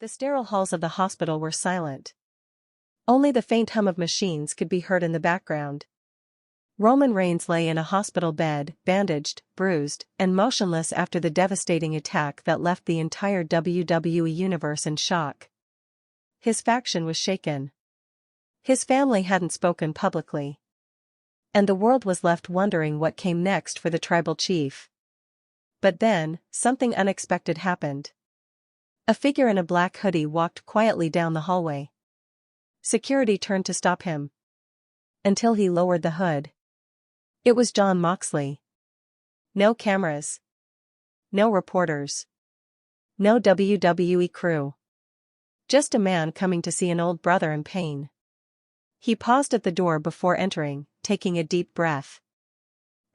The sterile halls of the hospital were silent. Only the faint hum of machines could be heard in the background. Roman Reigns lay in a hospital bed, bandaged, bruised, and motionless after the devastating attack that left the entire WWE universe in shock. His faction was shaken. His family hadn't spoken publicly. And the world was left wondering what came next for the tribal chief. But then, something unexpected happened. A figure in a black hoodie walked quietly down the hallway. Security turned to stop him. Until he lowered the hood. It was John Moxley. No cameras. No reporters. No WWE crew. Just a man coming to see an old brother in pain. He paused at the door before entering, taking a deep breath.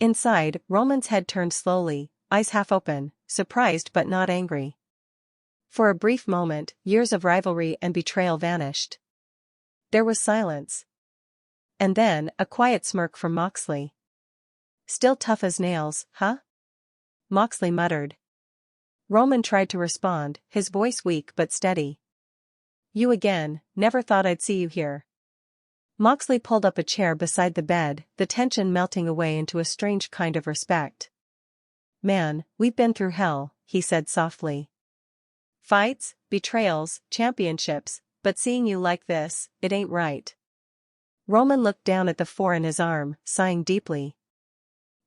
Inside, Roman's head turned slowly, eyes half open, surprised but not angry. For a brief moment, years of rivalry and betrayal vanished. There was silence. And then, a quiet smirk from Moxley. "Still tough as nails, huh?" Moxley muttered. Roman tried to respond, his voice weak but steady. "You again, never thought I'd see you here." Moxley pulled up a chair beside the bed, the tension melting away into a strange kind of respect. "Man, we've been through hell," he said softly. "Fights, betrayals, championships, but seeing you like this, it ain't right." Roman looked down at the four in his arm, sighing deeply.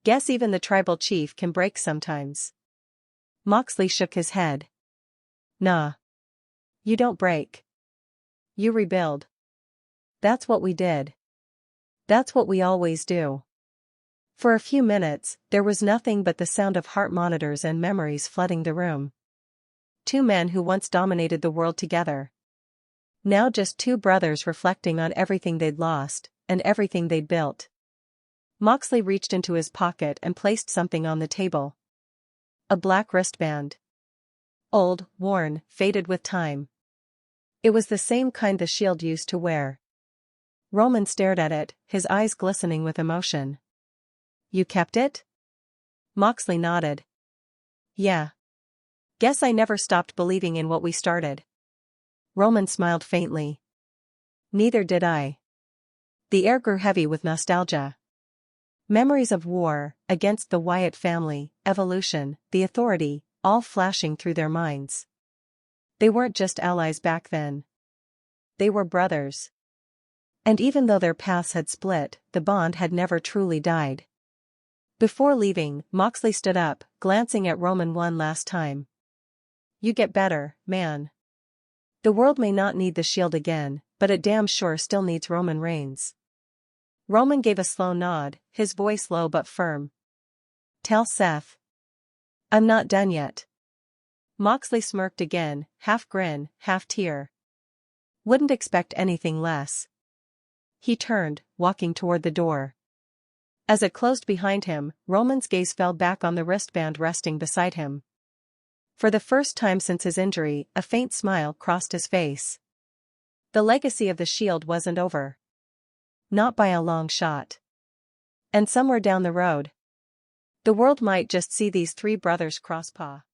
"Guess even the tribal chief can break sometimes." Moxley shook his head. "Nah. You don't break. You rebuild. That's what we did. That's what we always do." For a few minutes, there was nothing but the sound of heart monitors and memories flooding the room. Two men who once dominated the world together. Now just two brothers reflecting on everything they'd lost, and everything they'd built. Moxley reached into his pocket and placed something on the table. A black wristband. Old, worn, faded with time. It was the same kind the Shield used to wear. Roman stared at it, his eyes glistening with emotion. "You kept it?" Moxley nodded. "Yeah. Guess I never stopped believing in what we started." Roman smiled faintly. "Neither did I." The air grew heavy with nostalgia. Memories of war, against the Wyatt family, evolution, the Authority, all flashing through their minds. They weren't just allies back then. They were brothers. And even though their paths had split, the bond had never truly died. Before leaving, Moxley stood up, glancing at Roman one last time. "You get better, man. The world may not need the Shield again, but it damn sure still needs Roman Reigns." Roman gave a slow nod, his voice low but firm. "Tell Seth. I'm not done yet." Moxley smirked again, half grin, half tear. "Wouldn't expect anything less." He turned, walking toward the door. As it closed behind him, Roman's gaze fell back on the wristband resting beside him. For the first time since his injury, a faint smile crossed his face. The legacy of the Shield wasn't over. Not by a long shot. And somewhere down the road, the world might just see these three brothers cross paths.